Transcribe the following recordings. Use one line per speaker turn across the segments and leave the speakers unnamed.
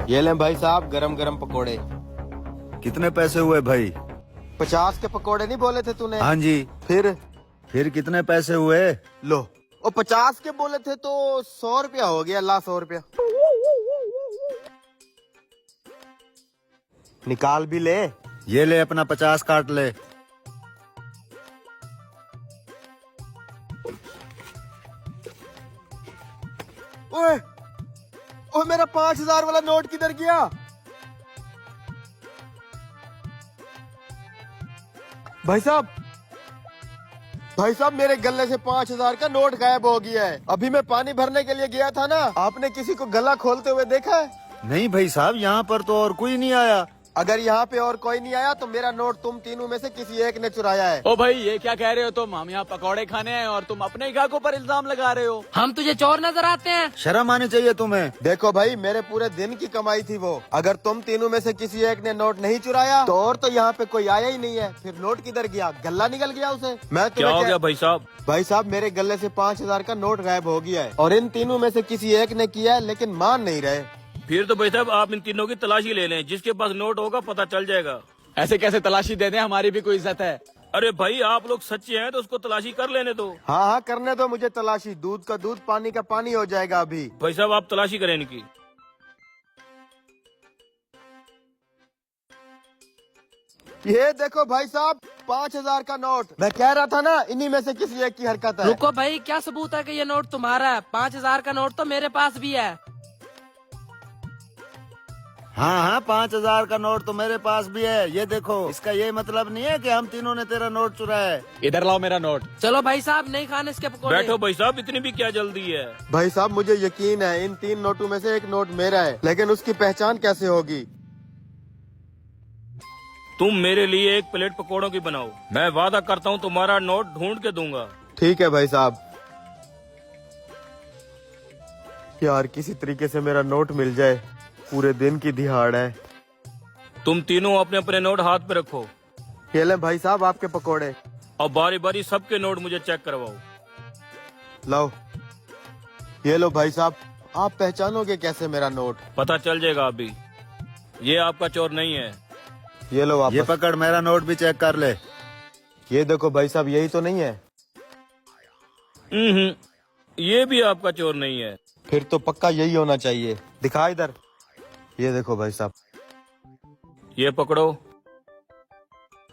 ये लें भाई साहब गरम गरम पकोड़े।
कितने पैसे हुए भाई?
50 के पकोड़े नहीं बोले थे तूने?
हाँ जी।
फिर
कितने पैसे हुए?
लो, वो 50 के बोले थे तो 100 रुपया हो गया। ला 100 रुपया निकाल भी ले।
ये ले अपना 50 काट ले।
ओए, ओए मेरा 5000 वाला नोट किधर गया? भाई साहब मेरे गले से 5000 का नोट गायब हो गया है। अभी मैं पानी भरने के लिए गया था ना, आपने किसी को गला खोलते हुए देखा है?
नहीं भाई साहब, यहाँ पर तो और कोई नहीं आया।
अगर यहाँ पे और कोई नहीं आया तो मेरा नोट तुम तीनों में से किसी एक ने चुराया है।
ओ भाई, ये क्या कह रहे हो तुम? हम यहाँ पकौड़े खाने हैं और तुम अपने ही ग्राहकों पर इल्जाम लगा रहे हो।
हम तुझे चोर नजर आते हैं?
शर्म आनी चाहिए तुम्हें।
देखो भाई, मेरे पूरे दिन की कमाई थी वो। अगर तुम तीनों में से किसी एक ने नोट नहीं चुराया तो और तो यहाँ पे कोई आया ही नहीं है। फिर नोट किधर गया? गला निकल गया उसे। मैं
क्या हो गया भाई साहब?
भाई साहब मेरे गले से 5000 का नोट गायब हो गया है और इन तीनों में से किसी एक ने किया है, लेकिन मान नहीं रहे।
फिर तो भाई साहब आप इन तीनों की तलाशी ले लें, जिसके पास नोट होगा पता चल जाएगा।
ऐसे कैसे तलाशी दे दें? हमारी भी कोई इज्जत है।
अरे भाई, आप लोग सच्चे हैं तो उसको तलाशी कर लेने दो।
हाँ हाँ, करने दो मुझे तलाशी। दूध का दूध पानी का पानी हो जाएगा अभी।
भाई साहब आप तलाशी करें इनकी।
ये देखो भाई साहब, 5000 का नोट। मैं कह रहा था ना, इन्हीं में से किसी एक की हरकत है।
रुको भाई, क्या सबूत है कि ये नोट तुम्हारा है? 5000 का नोट तो मेरे पास भी है।
हाँ, 5000 का नोट तो मेरे पास भी है। ये देखो, इसका ये मतलब नहीं है कि हम तीनों ने तेरा नोट चुराया है।
इधर लाओ मेरा नोट।
चलो भाई साहब, नहीं खाने इसके पकौड़े।
बैठो भाई साहब, इतनी भी क्या जल्दी है?
भाई साहब मुझे यकीन है इन 3 नोटों में से एक नोट मेरा है, लेकिन उसकी पहचान कैसे होगी?
तुम मेरे लिए एक प्लेट पकोड़ों की बनाओ, मैं वादा करता हूँ तुम्हारा नोट ढूंढ के दूंगा।
ठीक है भाई साहब। यार किसी तरीके से मेरा नोट मिल जाए, पूरे दिन की दिहाड़ है।
तुम तीनों अपने अपने नोट हाथ पे रखो।
ये लें भाई साहब आपके पकोड़े।
और बारी बारी सबके नोट मुझे चेक करवाओ।
लो, ये लो भाई साहब। आप पहचानोगे कैसे मेरा नोट?
पता चल जाएगा अभी। ये आपका चोर नहीं है।
ये लो वापस।
ये पकड़, मेरा नोट भी चेक कर ले।
ये देखो भाई साहब, यही तो नहीं है?
ये भी आपका चोर नहीं है।
फिर तो पक्का यही होना चाहिए। दिखा इधर। ये देखो भाई साहब।
ये पकड़ो।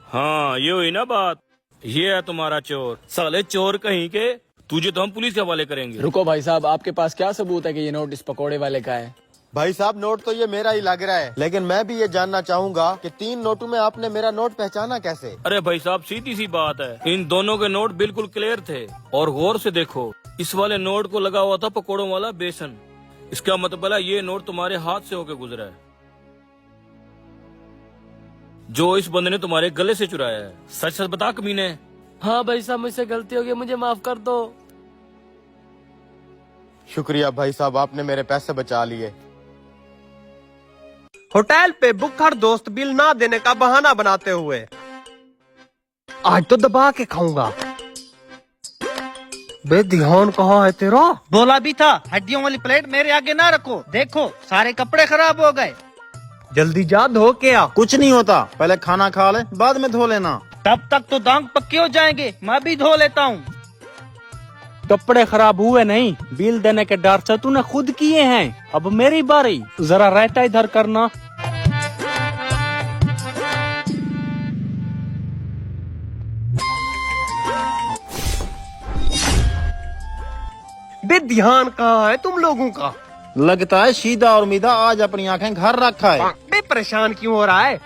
हाँ, ये हुई ना बात। ये है तुम्हारा चोर। साले चोर कहीं के, तुझे तो हम पुलिस के हवाले करेंगे।
रुको भाई साहब, आपके पास क्या सबूत है कि ये नोट इस पकोड़े वाले का है?
भाई साहब नोट तो ये मेरा ही लग रहा है, लेकिन मैं भी ये जानना चाहूंगा कि 3 नोटों में आपने मेरा नोट पहचाना कैसे?
अरे भाई साहब, सीधी सी बात है, इन दोनों के नोट बिल्कुल क्लियर थे। और गौर से देखो, इस वाले नोट को लगा हुआ था पकोड़ों वाला बेसन। इसका मतलब है ये नोट तुम्हारे हाथ से होके गुजरा है, जो इस बंदे ने तुम्हारे गले से चुराया है। सच सच बता कमीने।
हाँ भाई साहब, मुझसे गलती हो गई, मुझे माफ कर दो।
शुक्रिया भाई साहब, आपने मेरे पैसे बचा लिए।
होटल पे बुक्खड़ दोस्त बिल ना देने का बहाना बनाते हुए आज तो दबा के खाऊंगा। बे ध्यान कहाँ है तेरा?
बोला भी था हड्डियों वाली प्लेट मेरे आगे ना रखो। देखो सारे कपड़े खराब हो गए।
जल्दी जा धो के आ।
कुछ नहीं होता, पहले खाना खा ले, बाद में धो लेना।
तब तक तो दांग पक्के हो जाएंगे, मैं भी धो लेता हूँ।
कपड़े खराब हुए नहीं, बिल देने के डर से तूने खुद किए हैं। अब मेरी बारी, जरा रायता इधर करना।
बे ध्यान कहाँ है तुम लोगों का?
लगता है सीधा और मीधा आज अपनी आंखें घर रखा है।
बे परेशान क्यों हो रहा है?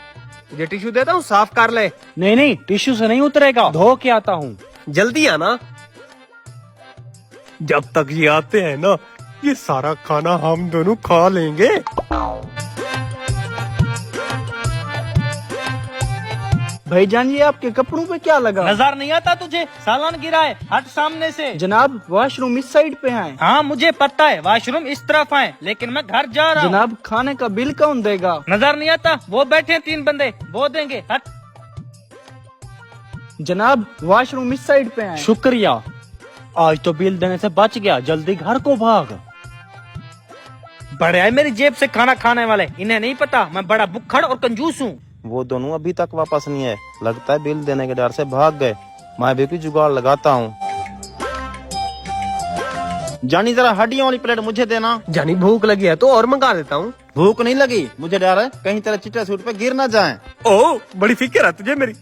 तुझे टिश्यू देता हूँ, साफ कर ले।
नहीं, टिश्यू से नहीं उतरेगा, धो के आता हूँ।
जल्दी आना। जब तक ये आते हैं ना, ये सारा खाना हम दोनों खा लेंगे।
भाईजान, ये आपके कपड़ों पे क्या लगा?
नजर नहीं आता तुझे? सालन गिरा है, हट सामने से।
जनाब, वॉशरूम इस साइड पे है।
हाँ मुझे पता है, वॉशरूम इस तरफ है, लेकिन मैं घर जा रहा हूँ।
जनाब, खाने का बिल कौन देगा?
नजर नहीं आता? वो बैठे हैं 3 बंदे, वो देंगे। हट।
जनाब, वॉशरूम इस साइड पे है। शुक्रिया, आज तो बिल देने से बच गया। जल्दी घर को भाग।
बड़े है मेरी जेब से खाना खाने वाले, इन्हें नहीं पता मैं बड़ा बुक्खड़ और कंजूस हूँ।
वो दोनों अभी तक वापस नहीं है, लगता है बिल देने के डर से भाग गए। मैं भी कोई जुगाड़ लगाता हूँ। जानी जरा हड्डियों वाली प्लेट मुझे देना।
जानी भूख लगी है तो और मंगा देता हूँ।
भूख नहीं लगी, मुझे डर है कहीं तेरे चिट्टे सूट पे गिर ना जाए।
ओ बड़ी फिक्र है तुझे मेरी,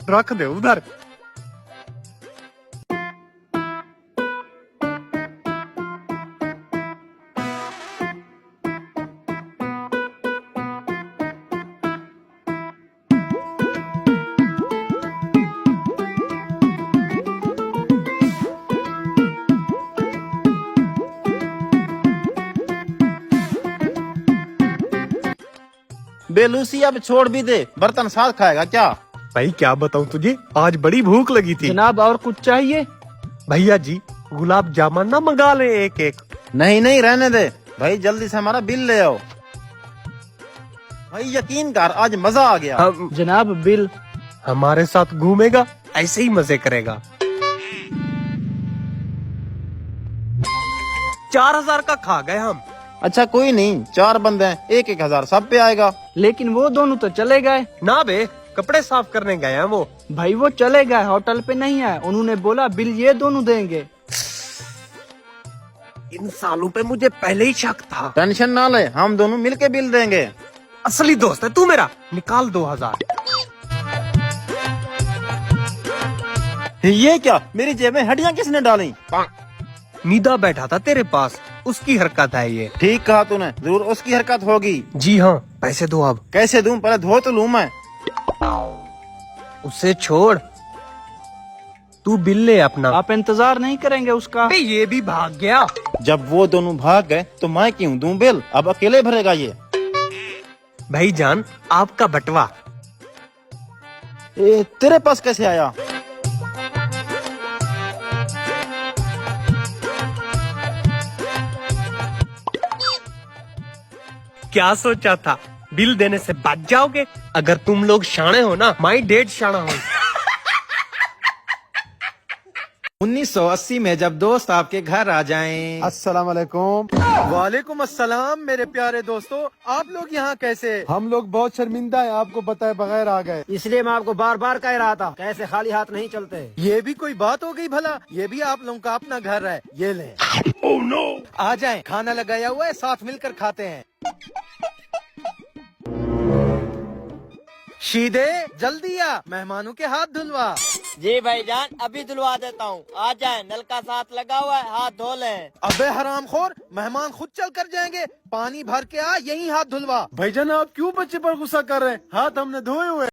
रख दे उधर।
बेलूसी अब छोड़ भी दे, बर्तन साथ खाएगा क्या?
भाई क्या बताऊँ तुझे, आज बड़ी भूख लगी थी।
जनाब और कुछ चाहिए?
भैया जी गुलाब जामुन ना मंगा ले एक एक।
नहीं नहीं रहने दे भाई, जल्दी से हमारा बिल ले आओ। भाई यकीन कर, आज मजा आ गया।
जनाब बिल।
हमारे साथ घूमेगा, ऐसे ही मजे करेगा। 4000 का खा गए हम।
अच्छा कोई नहीं, 4 बंदे हैं, 1-1 सब पे आएगा।
लेकिन वो दोनों तो चले गए।
ना बे, कपड़े साफ करने गए हैं वो।
भाई वो चले गए, होटल पे नहीं है। उन्होंने बोला बिल ये दोनों देंगे।
इन सालों पे मुझे पहले ही शक था।
टेंशन ना ले, हम दोनों मिलके बिल देंगे।
असली दोस्त है तू मेरा। निकाल 2000।
ये क्या, मेरी जेब में हड्डियां किसने डाली?
नीदा बैठा था तेरे पास, उसकी हरकत है ये।
ठीक कहा तूने, जरूर उसकी हरकत होगी।
जी हाँ, पैसे दो अब।
कैसे दूं, पहले धो तो लूं मैं।
उसे छोड़, तू बिल ले अपना।
आप इंतजार नहीं करेंगे उसका?
बे, ये भी भाग गया।
जब वो दोनों भाग गए तो मैं क्यों दूं बिल, अब अकेले भरेगा ये।
भाईजान आपका बटवा।
तेरे पास कैसे आया?
क्या सोचा था, बिल देने से बच जाओगे? अगर तुम लोग शाणे हो ना, माई डेड शाना हो।
1980 में जब दोस्त आपके घर आ जाएं।
अस्सलाम वालेकुम। वालेकुम अस्सलाम मेरे प्यारे दोस्तों, आप लोग यहाँ कैसे? हम लोग बहुत शर्मिंदा हैं, आपको बताए बगैर आ गए।
इसलिए मैं आपको बार बार कह रहा था, कैसे खाली हाथ नहीं चलते।
ये भी कोई बात हो गई भला? ये भी आप लोगों का अपना घर है, ये लें।
Oh, no.
आ जाएं, खाना लगाया हुआ है, साथ मिलकर खाते हैं। शीदे जल्दी आ, मेहमानों के हाथ धुलवा।
जी भाईजान, अभी धुलवा देता हूँ। आ जाए, नल का साथ लगा हुआ है, हाथ धो लें।
अबे हरामखोर, मेहमान खुद चल कर जाएंगे, पानी भर के आ, यहीं हाथ धुलवा। भाईजान आप क्यों बच्चे पर गुस्सा कर रहे हैं? हाथ हमने धोए हुए।